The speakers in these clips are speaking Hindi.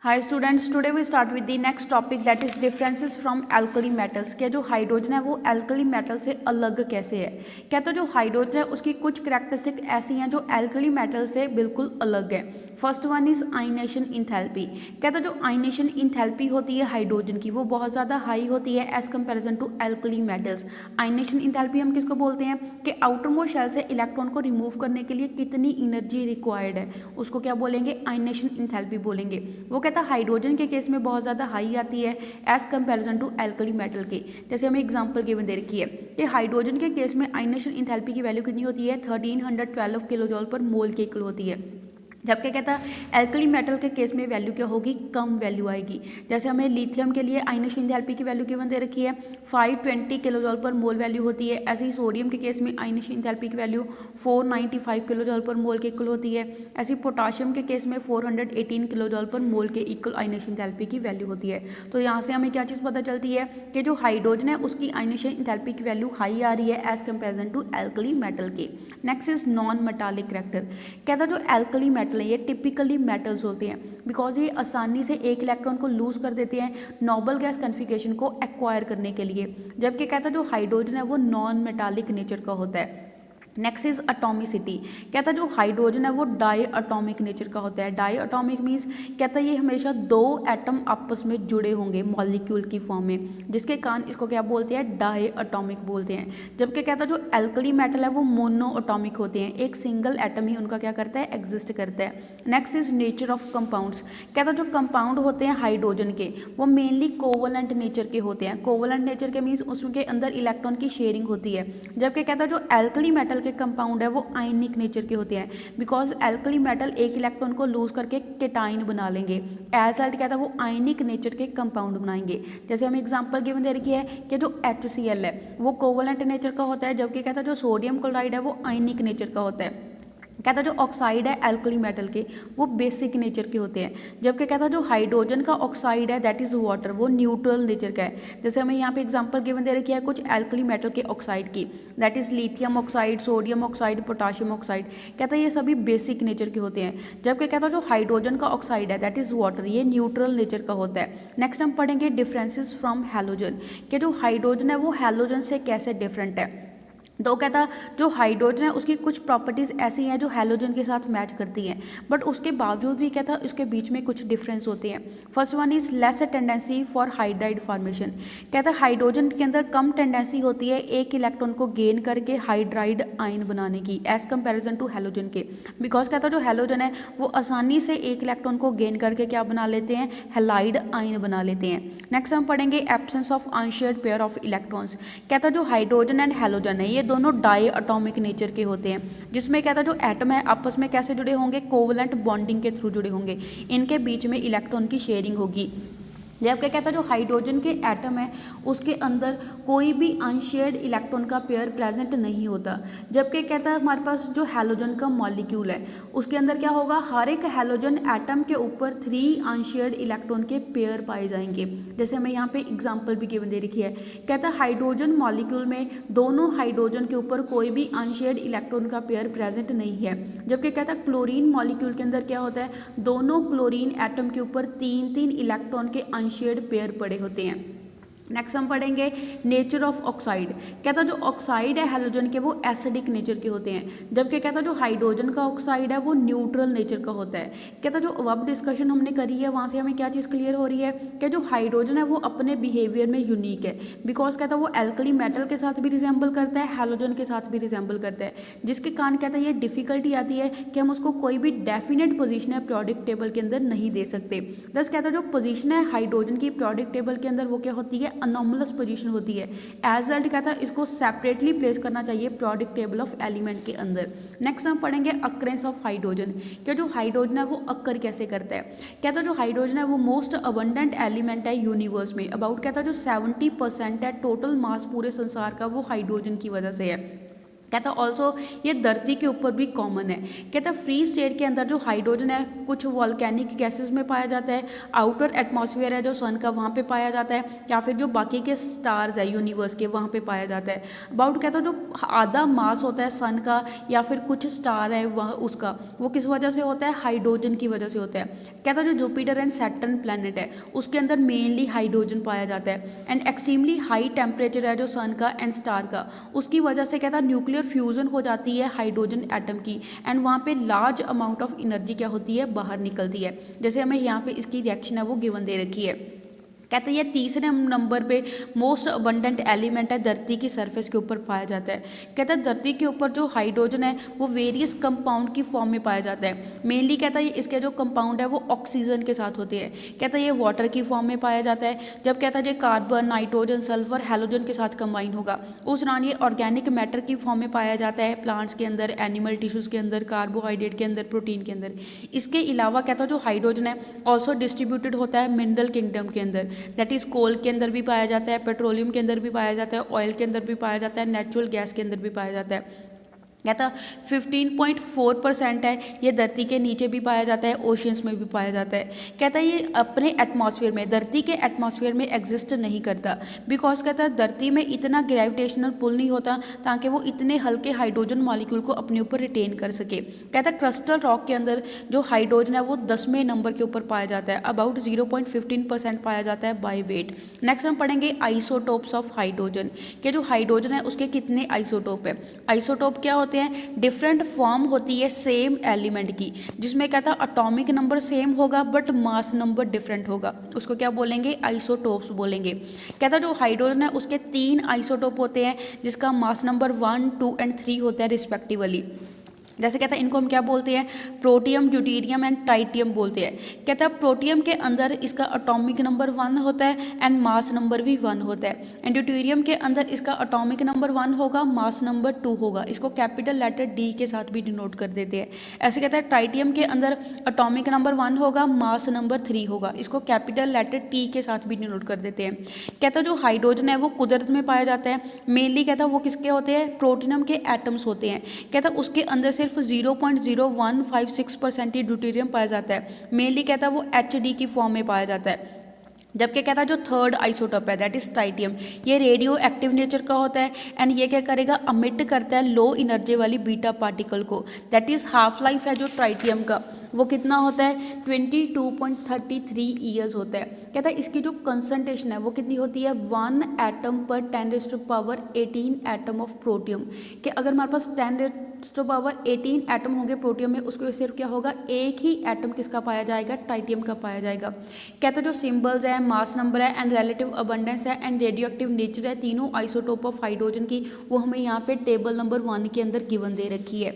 Hi students, today we start with the next topic that is differences from alkali metals. क्या जो हाइड्रोजन है वो एल्कली मेटल से अलग कैसे है। क्या तो जो हाइड्रोजन है उसकी कुछ करैक्टरिस्टिक ऐसी हैं जो एल्कली मेटल से बिल्कुल अलग है। First one is ionisation enthalpy. क्या तो जो आयनेशन इंथैल्पी होती है हाइड्रोजन की वो बहुत ज़्यादा हाई होती है as comparison to alkali metals. Ionisation enthalpy हम किसको बोलते हैं कि आउटर मोस्ट शेल से इलेक्ट्रॉन को रिमूव करने के लिए कितनी एनर्जी रिक्वायर्ड है, उसको क्या बोलेंगे, आयनेशन इंथैल्पी बोलेंगे। वो हाइड्रोजन के केस में बहुत ज़्यादा हाई आती है as comparison to alkali metal के। जैसे हमें एग्जांपल गिवन दे रखी है कि हाइड्रोजन के केस में आयनेशन इंथैल्पी की वैल्यू कितनी होती है, 1312 किलो जॉल पर मोल के इक्वल होती है। जबकि कहता है एल्कली मेटल के केस में वैल्यू क्या होगी, कम वैल्यू आएगी। जैसे हमें लिथियम के लिए आयनेशन इंथैल्पी की वैल्यू गिवन दे रखी है 520 किलो जॉल पर मोल वैल्यू होती है। ऐसे ही सोडियम के केस में आयनेशन इंथैल्पी की वैल्यू 495 किलो जॉल पर मोल के इक्वल होती है। ऐसे पोटाशियम के केस में 418 किलो जॉल पर मोल के इक्वल आयनेशन इंथैल्पी की वैल्यू होती है। तो यहाँ से हमें क्या चीज़ पता चलती है कि जो हाइड्रोजन है उसकी आयनेशन इंथैल्पी की वैल्यू हाई आ रही है as comparison to alkali metal के। Next is non metallic character. कहता जो एल्कली मेटल ये टिपिकली मेटल्स होते हैं बिकॉज ये आसानी से एक इलेक्ट्रॉन को लूज कर देते हैं नोबल गैस कन्फिग्रेशन को एक्वायर करने के लिए। जबकि कहता जो हाइड्रोजन है वो नॉन मेटालिक नेचर का होता है। Next is atomicity. कहता जो हाइड्रोजन है वो डाई अटोमिक नेचर का होता है। डाई अटोमिक मीन्स कहता ये हमेशा दो एटम आपस में जुड़े होंगे मॉलिक्यूल की फॉर्म में, जिसके कारण इसको क्या बोलते हैं, डाई अटोमिक बोलते हैं। जबकि कहता जो एल्कली मेटल है वो मोनो अटोमिक होते हैं, एक सिंगल एटम ही उनका क्या करता है, एग्जिस्ट करता है। Next is nature of compounds. कहता जो कंपाउंड होते हैं हाइड्रोजन के वो मेनली कोवलेंट नेचर के होते हैं। कोवलेंट नेचर के मीन्स उसके अंदर इलेक्ट्रॉन की शेयरिंग होती है। जबकि कहता जो एल्कली मेटल के कंपाउंड है वो आयनिक नेचर के होते हैं बिकॉज एल्कली मेटल एक इलेक्ट्रॉन को लूज करके केटाइन बना लेंगे। एज अल्ट कहता है वो आयनिक नेचर के कंपाउंड बनाएंगे। जैसे हमें एग्जांपल गिवन दे रखी है कि जो HCl है वो कोवलेंट नेचर का होता है, जबकि कहता है जो सोडियम क्लोराइड है वो आयनिक नेचर का होता है। कहता जो ऑक्साइड है एल्कली मेटल के वो बेसिक नेचर के होते हैं। जबकि कहता जो हाइड्रोजन का ऑक्साइड है दैट इज़ वाटर वो न्यूट्रल नेचर का है। जैसे हमें यहाँ पे एग्जांपल गिवन दे रखी है कुछ एल्कली मेटल के ऑक्साइड की, that is lithium oxide, sodium oxide, potassium oxide. कहता ये सभी बेसिक नेचर के होते हैं। जबकि कहता जो हाइड्रोजन का ऑक्साइड है दैट इज़ वाटर ये न्यूट्रल नेचर का होता है। नेक्स्ट हम पढ़ेंगे डिफरेंसेस फ्रॉम हैलोजन कि जो हाइड्रोजन है वो हैलोजन से कैसे डिफरेंट है। तो कहता जो हाइड्रोजन है उसकी कुछ प्रॉपर्टीज़ ऐसी हैं जो हैलोजन के साथ मैच करती हैं, बट उसके बावजूद भी कहता इसके बीच में कुछ डिफरेंस होते हैं। First one is less tendency for hydride formation. कहता हाइड्रोजन के अंदर कम टेंडेंसी होती है एक इलेक्ट्रॉन को गेन करके हाइड्राइड आयन बनाने की एज कंपेरिजन टू हैलोजन के। बिकॉज कहता जो हैलोजन है वो आसानी से एक इलेक्ट्रॉन को गेन करके क्या बना लेते हैं, हैलाइड आयन बना लेते हैं। नेक्स्ट हम पढ़ेंगे absence of unshared pair of electrons. कहता जो हाइड्रोजन एंड हैलोजन है ये दोनों डाई अटोमिक नेचर के होते हैं, जिसमें कहता जो एटम है आपस में कैसे जुड़े होंगे, कोवलेंट बॉन्डिंग के थ्रू जुड़े होंगे, इनके बीच में इलेक्ट्रॉन की शेयरिंग होगी। जबकि कहता जो हाइड्रोजन के एटम है उसके अंदर कोई भी अनशेयर्ड इलेक्ट्रॉन का पेयर प्रेजेंट नहीं होता। जबकि कहता है हमारे पास जो हैलोजन का मॉलिक्यूल है उसके अंदर क्या होगा, हर एक हैलोजन एटम के ऊपर 3 अनशेयर्ड इलेक्ट्रॉन के पेयर पाए जाएंगे। जैसे हमें यहाँ पे एग्जांपल भी गिवन दे रखी है। कहता है हाइड्रोजन मॉलिक्यूल में दोनों हाइड्रोजन के ऊपर कोई भी अनशेयर्ड इलेक्ट्रॉन का पेयर प्रेजेंट नहीं है। जबकि कहता है क्लोरीन मॉलिक्यूल के अंदर क्या होता है, दोनों क्लोरीन एटम के ऊपर 3-3 इलेक्ट्रॉन के अनशेयर्ड पेयर पड़े होते हैं। नेक्स्ट हम पढ़ेंगे नेचर ऑफ ऑक्साइड। कहता जो ऑक्साइड है हैलोजन के वो एसिडिक नेचर के होते हैं। जबकि कहता जो हाइड्रोजन का ऑक्साइड है वो न्यूट्रल नेचर का होता है। कहता जो अब डिस्कशन हमने करी है वहाँ से हमें क्या चीज़ क्लियर हो रही है कि जो हाइड्रोजन है वो अपने बिहेवियर में यूनिक है बिकॉज कहता वो एल्कली मेटल के साथ भी रिजेंबल करता है, हैलोजन के साथ भी रिजेंबल करता है, जिसके कारण कहता है ये डिफिकल्टी आती है कि हम उसको कोई भी डेफिनेट पोजीशन है पीरियोडिक टेबल के अंदर नहीं दे सकते। दस कहता जो पोजीशन है हाइड्रोजन की पीरियोडिक टेबल के अंदर वो क्या होती है, अनोमलस पोजीशन होती है। एज अल्ट कहता है इसको सेपरेटली प्लेस करना चाहिए पीरियोडिक टेबल ऑफ एलिमेंट के अंदर। नेक्स्ट हम पढ़ेंगे अक्रेंस ऑफ हाइड्रोजन। क्या जो हाइड्रोजन है वो अक्कर कैसे करता है। कहता जो हाइड्रोजन है वो मोस्ट अबंडेंट एलिमेंट है यूनिवर्स में। अबाउट कहता जो 70% है टोटल मास पूरे संसार का वो हाइड्रोजन की वजह से है। कहता ऑल्सो ये धरती के ऊपर भी कॉमन है। कहता फ्री स्टेट के अंदर जो हाइड्रोजन है कुछ वॉल्केनिक गैसेस में पाया जाता है, आउटर एटमॉस्फेयर है जो सन का वहाँ पे पाया जाता है, या फिर जो बाकी के स्टार्स है यूनिवर्स के वहाँ पे पाया जाता है। अबाउट कहता जो आधा मास होता है सन का या फिर कुछ स्टार है वह उसका, वो किस वजह से होता है, हाइड्रोजन की वजह से होता है। कहता जो जुपिटर एंड सैटर्न प्लैनेट है उसके अंदर मेनली हाइड्रोजन पाया जाता है। एंड एक्सट्रीमली हाई टेम्परेचर है जो सन का एंड स्टार का, उसकी वजह से कहता न्यूक्लियर फ्यूजन हो जाती है हाइड्रोजन एटम की, एंड वहाँ पे लार्ज अमाउंट ऑफ एनर्जी क्या होती है, बाहर निकलती है। जैसे हमें यहाँ पे इसकी रिएक्शन है वो गिवन दे रखी है। कहते हैं ये तीसरे नंबर पे मोस्ट अबंडेंट एलिमेंट है, धरती की सरफेस के ऊपर पाया जाता है। कहता है धरती के ऊपर जो हाइड्रोजन है वो वेरियस कंपाउंड की फॉर्म में पाया जाता है। मेनली कहता है इसके जो कंपाउंड है वो ऑक्सीजन के साथ होते हैं। कहता है ये वाटर की फॉर्म में पाया जाता है। जब कहता है ये कार्बन, नाइट्रोजन, सल्फर, हैलोजन के साथ कंबाइन होगा उस दौरान ये ऑर्गेनिक मैटर की फॉर्म में पाया जाता है, प्लांट्स के अंदर, एनिमल टिश्यूज़ के अंदर, कार्बोहाइड्रेट के अंदर, प्रोटीन के अंदर। इसके अलावा कहता है जो हाइड्रोजन है ऑल्सो डिस्ट्रीब्यूटेड होता है मिनरल किंगडम के अंदर, दैट इज़ कोल के अंदर भी पाया जाता है, पेट्रोलियम के अंदर भी पाया जाता है, ऑयल के अंदर भी पाया जाता है, नेचुरल गैस के अंदर भी पाया जाता है। कहता 15.4% है ये धरती के नीचे भी पाया जाता है, ओशियंस में भी पाया जाता है। कहता है ये अपने एटमॉस्फेयर में, धरती के एटमॉस्फेयर में एग्जिस्ट नहीं करता, बिकॉज कहता है धरती में इतना ग्रेविटेशनल पुल नहीं होता ताकि वो इतने हल्के हाइड्रोजन मॉलिक्यूल को अपने ऊपर रिटेन कर सके। कहता है क्रिस्टल रॉक के अंदर जो हाइड्रोजन है वो 10वें नंबर के ऊपर पाया जाता है, अबाउट 0.15% पाया जाता है बाई वेट। नेक्स्ट हम पढ़ेंगे आइसोटोप्स ऑफ हाइड्रोजन, के जो हाइड्रोजन है उसके कितने आइसोटोप है। आइसोटोप क्या होते हैं, डिफरेंट फॉर्म होती है सेम एलिमेंट की, जिसमें कहता है एटॉमिक नंबर सेम होगा बट मास नंबर डिफरेंट होगा, उसको क्या बोलेंगे, आइसोटोप्स बोलेंगे। कहता है जो हाइड्रोजन है उसके 3 आइसोटोप होते हैं जिसका मास नंबर 1, 2 एंड 3 होता है रिस्पेक्टिवली। जैसे कहता है इनको हम क्या बोलते हैं, प्रोटियम, ड्यूटेरियम एंड ट्राइटियम बोलते हैं। कहता है प्रोटियम के अंदर इसका एटॉमिक नंबर 1 होता है एंड मास नंबर भी 1 होता है, एंड ड्यूटेरियम के अंदर इसका एटॉमिक नंबर 1 होगा, मास नंबर 2 होगा, इसको कैपिटल लेटर डी के साथ भी डिनोट कर देते हैं। ऐसे कहता है ट्राइटियम के अंदर एटॉमिक नंबर 1 होगा, मास नंबर 3 होगा, इसको कैपिटल लेटर टी के साथ भी डिनोट कर देते हैं। कहता है जो हाइड्रोजन है वो कुदरत में पाया जाता है, मेनली कहता है वो किसके होते हैं, प्रोटियम के एटम्स होते हैं। कहता है उसके अंदर सिर्फ 0.0156% ही ड्यूटेरियम पाया जाता है, मेनली कहता है वो HD की फॉर्म में पाया जाता है। जबकि कहता है जो थर्ड आइसोटोप है दैट इज ट्राइटियम, ये रेडियो एक्टिव नेचर का होता है एंड ये क्या करेगा, अमिट करता है लो एनर्जी वाली बीटा पार्टिकल को, दैट इज हाफ लाइफ है जो ट्राइटियम का वो कितना होता है, 22.33 ईयर्स होता है। कहता है इसकी जो कंसंट्रेशन है वो कितनी होती है, 1 एटम पर 10⁻18 एटम ऑफ प्रोटियम, कि अगर हमारे पास 10⁻18 एटम होंगे प्रोटियम में, उसके सिर्फ क्या होगा, एक ही एटम किसका पाया जाएगा, ट्राइटियम का पाया जाएगा। कहता है जो सिंबल्स है, मास नंबर है एंड रिलेटिव अबंडेंस है एंड रेडियो एक्टिव नेचर है तीनों आइसोटोप ऑफ हाइड्रोजन की, वो हमें यहाँ पे टेबल नंबर 1 के अंदर गिवन दे रखी है।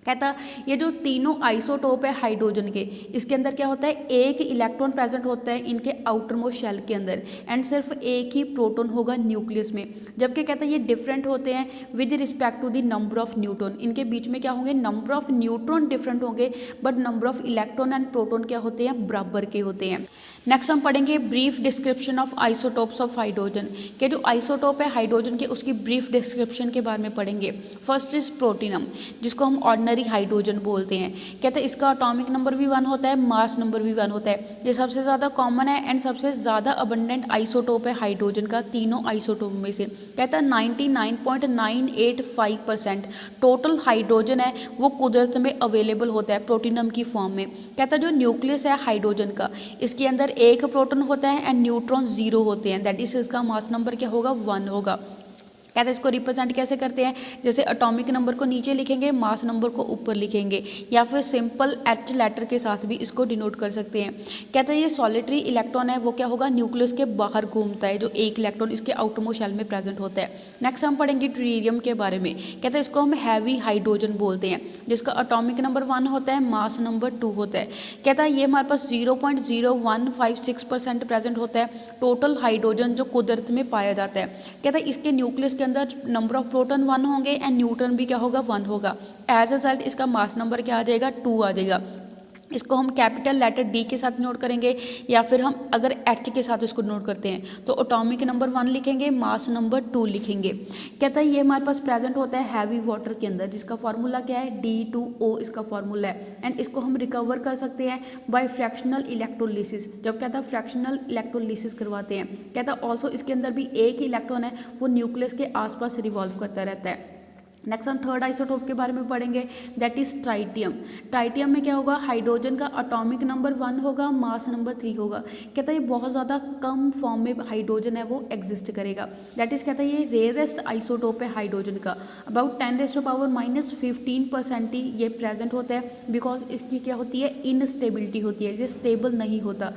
कहता ये जो तीनों आइसोटोप है हाइड्रोजन के, इसके अंदर क्या होता है, एक इलेक्ट्रॉन प्रेजेंट होता है इनके आउटर मोस्ट शेल के अंदर एंड सिर्फ एक ही प्रोटॉन होगा न्यूक्लियस में। जबकि कहता है ये डिफरेंट होते हैं with respect to the number of neutron, इनके बीच में क्या होंगे, नंबर ऑफ न्यूट्रॉन डिफरेंट होंगे but number of electron and proton क्या होते हैं, बराबर के होते हैं। नेक्स्ट हम पढ़ेंगे brief description of isotopes of hydrogen, के जो आइसोटोप है हाइड्रोजन के उसकी ब्रीफ डिस्क्रिप्शन के बारे में पढ़ेंगे। फर्स्ट इज प्रोटिनम, जिसको हम ऑर्डिनरी हाइड्रोजन बोलते हैं। कहते हैं इसका एटॉमिक नंबर भी 1 होता है, मास नंबर भी 1 होता है। ये सबसे ज़्यादा कॉमन है एंड सबसे ज़्यादा अबंडेंट आइसोटोप है हाइड्रोजन का तीनों आइसोटोप में से। कहता है 99.985% टोटल हाइड्रोजन है वो कुदरत में अवेलेबल होता है प्रोटिनम की फॉर्म में। कहता है जो न्यूक्लियस है हाइड्रोजन का, इसके अंदर एक प्रोटॉन होता है एंड न्यूट्रॉन 0 होते हैं, दैट इज इसका मास नंबर क्या होगा, 1 होगा। कहते हैं इसको रिप्रेजेंट कैसे करते हैं, जैसे एटॉमिक नंबर को नीचे लिखेंगे, मास नंबर को ऊपर लिखेंगे, या फिर सिंपल H लेटर के साथ भी इसको डिनोट कर सकते हैं। कहते हैं ये सॉलिटरी इलेक्ट्रॉन है वो क्या होगा, न्यूक्लियस के बाहर घूमता है, जो एक इलेक्ट्रॉन इसके आउटरमोस्ट शेल में प्रेजेंट होता है। नेक्स्ट हम पढ़ेंगे ड्यूटेरियम के बारे में। कहते हैं इसको हम हैवी हाइड्रोजन बोलते हैं, जिसका एटॉमिक नंबर 1 होता है, मास नंबर 2 होता है। कहता है ये हमारे पास 0.0156% प्रेजेंट होता है टोटल हाइड्रोजन जो कुदरत में पाया जाता है। कहता है इसके न्यूक्लियस के अंदर नंबर ऑफ प्रोटॉन 1 होंगे एंड न्यूट्रॉन भी क्या होगा, 1 होगा। एज अ रिजल्ट इसका मास नंबर क्या आ जाएगा, 2 आ जाएगा। इसको हम कैपिटल लेटर डी के साथ नोट करेंगे या फिर हम अगर एच के साथ इसको नोट करते हैं तो एटॉमिक नंबर 1 लिखेंगे, मास नंबर 2 लिखेंगे। कहता है ये हमारे पास प्रेजेंट होता है हैवी वाटर के अंदर, जिसका फार्मूला क्या है, D2O इसका फार्मूला है। एंड इसको हम रिकवर कर सकते हैं बाय फ्रैक्शनल इलेक्ट्रोलिसिस, जब कहता है फ्रैक्शनल इलेक्ट्रोलिसिस करवाते हैं। कहता है ऑल्सो इसके अंदर भी एक ही इलेक्ट्रॉन है वो न्यूक्लियस के आसपास रिवॉल्व करता रहता है। नेक्स्ट हम थर्ड आइसोटोप के बारे में पढ़ेंगे, दैट इज ट्राइटियम। ट्राइटियम में क्या होगा, हाइड्रोजन का एटॉमिक नंबर 1 होगा, मास नंबर 3 होगा। कहता है ये बहुत ज़्यादा कम फॉर्म में हाइड्रोजन है वो एग्जिस्ट करेगा, दैट इज कहता है ये रेयरेस्ट आइसोटोप है हाइड्रोजन का। अबाउट 10⁻⁻15% ही ये प्रेजेंट होता है, बिकॉज इसकी क्या होती है, इनस्टेबिलिटी होती है, ये स्टेबल नहीं होता।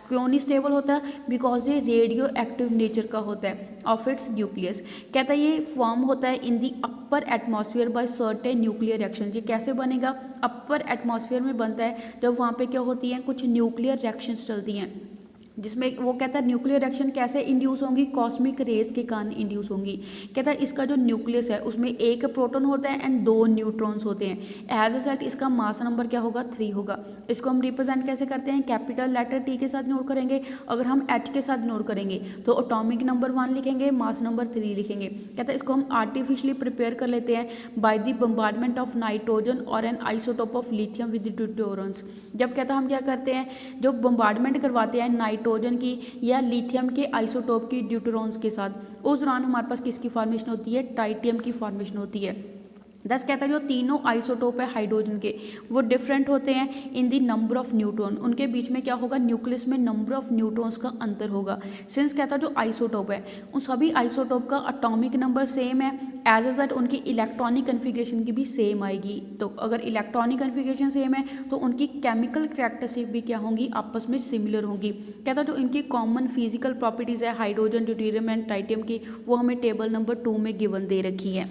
क्यों नहीं स्टेबल होता है, बिकॉज ये रेडियो एक्टिव नेचर का होता है ऑफ इट्स न्यूक्लियस। कहता है ये फॉर्म होता है in the upper atmosphere by certain nuclear reaction. ये कैसे बनेगा, अपर एटमॉस्फेयर में बनता है जब वहाँ पे क्या होती हैं, कुछ न्यूक्लियर रिएक्शंस चलती हैं, जिसमें वो कहता है न्यूक्लियर रिएक्शन कैसे इंड्यूस होंगी, कॉस्मिक रेज के कारण इंड्यूस होंगी। कहता है इसका जो न्यूक्लियस है उसमें एक प्रोटॉन होता है एंड 2 न्यूट्रॉन्स होते हैं। एज अ सेट इसका मास नंबर क्या होगा, 3 होगा। इसको हम रिप्रेजेंट कैसे करते हैं, कैपिटल लेटर टी के साथ नोट करेंगे। अगर हम एच के साथ नोट करेंगे तो एटॉमिक नंबर 1 लिखेंगे, मास नंबर 3 लिखेंगे। कहता है इसको हम आर्टिफिशियली प्रिपेयर कर लेते हैं by the bombardment of nitrogen और an isotope of lithium with deuterons. जब कहता है हम क्या करते हैं, जो बम्बार्डमेंट करवाते हैं नाइट्रोजन की या लिथियम के आइसोटोप की ड्यूटेरॉन्स के साथ, उस दौरान हमारे पास किसकी फॉर्मेशन होती है, ट्राइटियम की फॉर्मेशन होती है। दस कहता है जो तीनों आइसोटोप है हाइड्रोजन के वो डिफरेंट होते हैं इन दी नंबर ऑफ न्यूट्रॉन। उनके बीच में क्या होगा, न्यूक्लियस में नंबर ऑफ न्यूट्रॉन्स का अंतर होगा। सिंस कहता है जो आइसोटोप है उन सभी आइसोटोप का एटॉमिक नंबर सेम है, एज अ दैट उनकी इलेक्ट्रॉनिक कन्फिग्रेशन की भी सेम आएगी। तो अगर इलेक्ट्रॉनिक कन्फिग्रेशन सेम है तो उनकी केमिकल करैक्टरिस्टिक भी क्या होंगी, आपस में सिमिलर होंगी। कहता है जो इनकी कॉमन फिजिकल प्रॉपर्टीज़ है हाइड्रोजन, ड्यूटेरियम एंड ट्राइटियम की, वो हमें टेबल नंबर 2 में गिवन दे रखी है।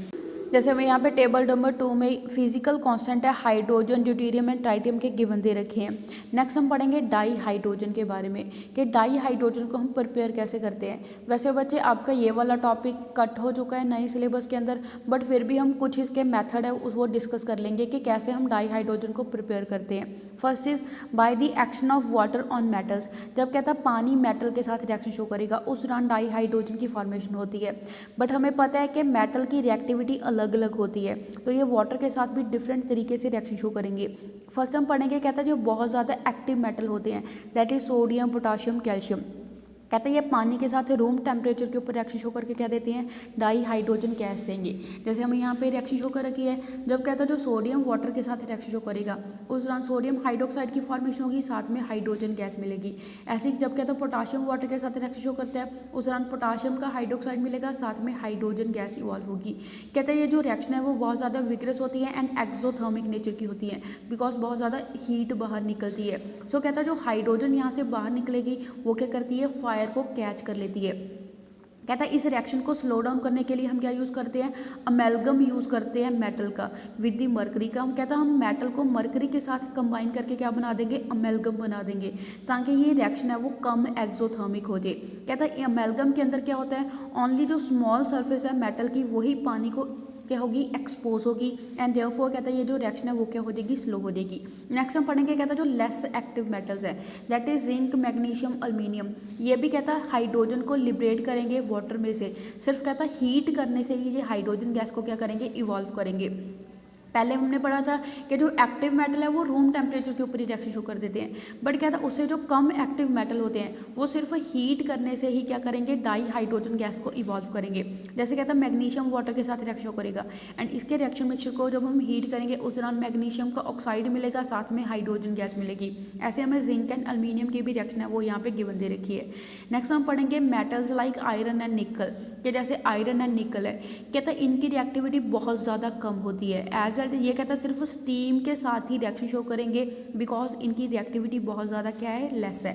जैसे हमें यहाँ पे टेबल नंबर 2 में फिजिकल कांस्टेंट है हाइड्रोजन, ड्यूटेरियम एंड ट्राइटियम के गिवन दे रखे हैं। नेक्स्ट हम पढ़ेंगे डाई हाइड्रोजन के बारे में कि डाई हाइड्रोजन को हम प्रिपेयर कैसे करते हैं। वैसे बच्चे आपका ये वाला टॉपिक कट हो चुका है नए सिलेबस के अंदर, बट फिर भी हम कुछ इसके मेथड है वो डिस्कस कर लेंगे कि कैसे हम डाई हाइड्रोजन को प्रिपेयर करते हैं। First is by the action of water on metals. जब कहता है पानी मेटल के साथ रिएक्शन शो करेगा उस दौरान डाई हाइड्रोजन की फॉर्मेशन होती है। बट हमें पता है कि मेटल की रिएक्टिविटी अलग अलग होती है, तो ये वाटर के साथ भी डिफरेंट तरीके से रिएक्शन शो करेंगे। फर्स्ट हम पढ़ेंगे, कहता है जो बहुत ज़्यादा एक्टिव मेटल होते हैं that is sodium, potassium, calcium. कहते हैं ये पानी के साथ रूम टेम्परेचर के ऊपर रिएक्शन शो करके क्या देते हैं, डाई हाइड्रोजन गैस देंगे। जैसे हमें यहाँ पे रिएक्शन शो कर रखी है, जब कहता है जो सोडियम वाटर के साथ रिएक्शन शो करेगा उस दौरान सोडियम हाइड्रोक्साइड की फॉर्मेशन होगी, साथ में हाइड्रोजन गैस मिलेगी। ऐसे ही जब कहता है पोटाशियम वाटर के साथ रिएक्शन शो करता है उस दौरान पोटाशियम का हाइड्रोक्साइड मिलेगा, साथ में हाइड्रोजन गैस इवॉल्व होगी। कहते हैं ये जो रिएक्शन है वो बहुत ज़्यादा विग्रस होती है एंड एक्सोथर्मिक नेचर की होती है, बिकॉज बहुत ज़्यादा हीट बाहर निकलती है। सो कहता है जो हाइड्रोजन यहाँ से बाहर निकलेगी वो क्या करती है, फायर को कैच कर लेती है। कहता है इस रिएक्शन को स्लो डाउन करने के लिए हम क्या यूज़ करते हैं, अमेलगम यूज़ करते हैं मेटल का विद दी मरकरी का। हम कहता है हम मेटल को मरकरी के साथ कंबाइन करके क्या बना देंगे, अमेलगम बना देंगे, ताकि ये रिएक्शन है वो कम एक्सोथर्मिक हो जाए। कहता है अमेलगम के अंदर क्या होता है, ओनली जो स्मॉल सरफेस है मेटल की वही पानी को क्या होगी, एक्सपोज होगी, एंड देयरफॉर कहता है ये जो रिएक्शन है वो क्या हो जाएगी, स्लो हो जाएगी। नेक्स्ट हम पढ़ेंगे, कहता है जो लेस एक्टिव मेटल्स है that is zinc, magnesium, aluminium. ये भी कहता है हाइड्रोजन को लिबरेट करेंगे वाटर में से, सिर्फ कहता है हीट करने से ही ये हाइड्रोजन गैस को क्या करेंगे, इवॉल्व करेंगे। पहले हमने पढ़ा था कि जो एक्टिव मेटल है वो रूम टेम्परेचर के ऊपर ही रिएक्शन शो कर देते हैं, बट क्या था उससे जो कम एक्टिव मेटल होते हैं वो सिर्फ हीट करने से ही क्या करेंगे, डाई हाइड्रोजन गैस को इवॉल्व करेंगे। जैसे कहता है मैग्नीशियम वाटर के साथ रिएक्शन शो करेगा एंड इसके रिएक्शन मिक्सचर को जब हम हीट करेंगे उस दौरान मैग्नीशियम का ऑक्साइड मिलेगा, साथ में हाइड्रोजन गैस मिलेगी। ऐसे हमें जिंक एंड एल्युमिनियम की भी रिएक्शन है वो यहाँ पे गिवन दे रखी है। नेक्स्ट हम पढ़ेंगे मेटल्स लाइक आयरन एंड निकल, कि जैसे आयरन एंड निकल है, कहता है इनकी रिएक्टिविटी बहुत ज़्यादा कम होती है। एज ये कहता है सिर्फ स्टीम के साथ ही रिएक्शन शो करेंगे, बिकॉज इनकी रिएक्टिविटी बहुत ज़्यादा क्या है, लेस है।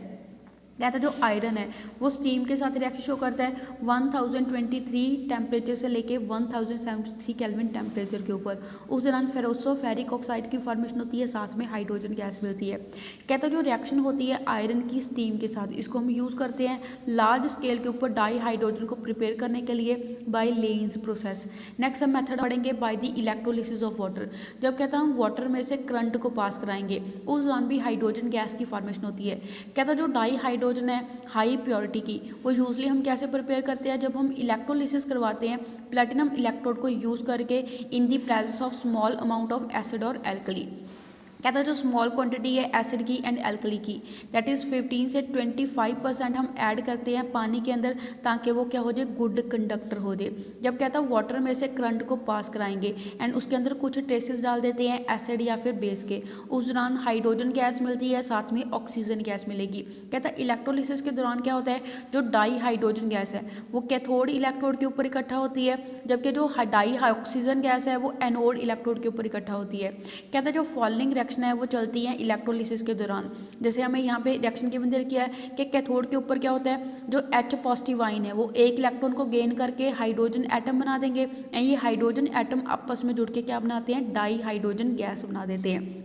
कहता है जो आयरन है वो स्टीम के साथ रिएक्शन शो करता है 1023 टेम्परेचर से लेके 1073 केल्विन टेम्परेचर के ऊपर। उस दौरान फेरोसो फेरिक ऑक्साइड की फॉर्मेशन होती है, साथ में हाइड्रोजन गैस मिलती है। कहता है जो रिएक्शन होती है आयरन की स्टीम के साथ, इसको हम यूज़ करते हैं लार्ज स्केल के ऊपर डाई हाइड्रोजन को प्रिपेयर करने के लिए बाय लेंस प्रोसेस। नेक्स्ट हम मेथड पढ़ेंगे by the electrolysis of water. जब कहता है हम वाटर में से करंट को पास कराएंगे उस दौरान भी हाइड्रोजन गैस की फॉर्मेशन होती है। कहता है जो डाई हाइड्रोजन है हाई प्योरिटी की, वो यूजली हम कैसे प्रिपेयर करते हैं, जब हम इलेक्ट्रोलिसिस करवाते हैं प्लेटिनम इलेक्ट्रोड को यूज़ करके in the presence of small amount of acid और एल्कली। कहता है जो स्मॉल क्वांटिटी है एसिड की एंड एल्कली की, दैट इज़ 15 से 25% हम ऐड करते हैं पानी के अंदर ताकि वो क्या हो जाए, गुड कंडक्टर हो जाए। जब कहता है वाटर में से करंट को पास कराएंगे एंड उसके अंदर कुछ ट्रेसेस डाल देते हैं एसिड या फिर बेस के, उस दौरान हाइड्रोजन गैस मिलती है, साथ में ऑक्सीजन गैस मिलेगी। कहता है इलेक्ट्रोलिसिस के दौरान क्या होता है, जो डाई हाइड्रोजन गैस है वो कैथोड इलेक्ट्रोड के ऊपर इकट्ठा होती है, जबकि जो डाई ऑक्सीजन गैस है वो एनोड इलेक्ट्रोड के ऊपर इकट्ठा होती है। कहता है जो फॉलोइंग रिएक्शन है वो चलती है इलेक्ट्रोलिसिस के दौरान। जैसे हमें यहाँ पे रिएक्शन के अंदर किया है कि कैथोड के ऊपर क्या होता है, जो H पॉजिटिव आयन है वो एक इलेक्ट्रॉन को गेन करके हाइड्रोजन एटम बना देंगे एंड ये हाइड्रोजन एटम आपस में जुड़ के क्या बनाते हैं, डाई हाइड्रोजन गैस बना देते हैं।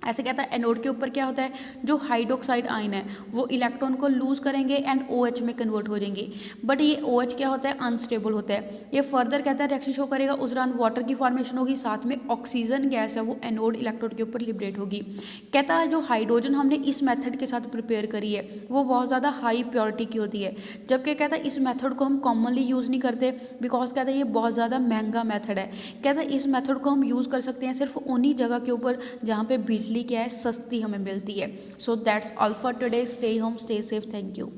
ऐसे कहता है एनोड के ऊपर क्या होता है, जो हाइड्रोक्साइड आयन है वो इलेक्ट्रॉन को लूज करेंगे एंड OH में कन्वर्ट हो जाएंगे, बट ये OH क्या होता है, अनस्टेबल होता है। ये फर्दर कहता है रिएक्शन शो करेगा, उस दौरान वाटर की फॉर्मेशन होगी, साथ में ऑक्सीजन गैस है वो एनोड इलेक्ट्रोड के ऊपर लिबरेट होगी। कहता है जो हाइड्रोजन हमने इस मेथड के साथ प्रिपेयर करी है वो बहुत ज़्यादा हाई प्योरिटी की होती है, जबकि कहता है इस मेथड को हम कॉमनली यूज़ नहीं करते बिकॉज कहता है ये बहुत ज़्यादा महंगा मेथड है। कहता है इस मेथड को हम यूज़ कर सकते हैं सिर्फ उन्हीं जगह के ऊपर जहाँ पे बिजली क्या है, सस्ती हमें मिलती है। So that's all for today. Stay home, stay safe, thank you.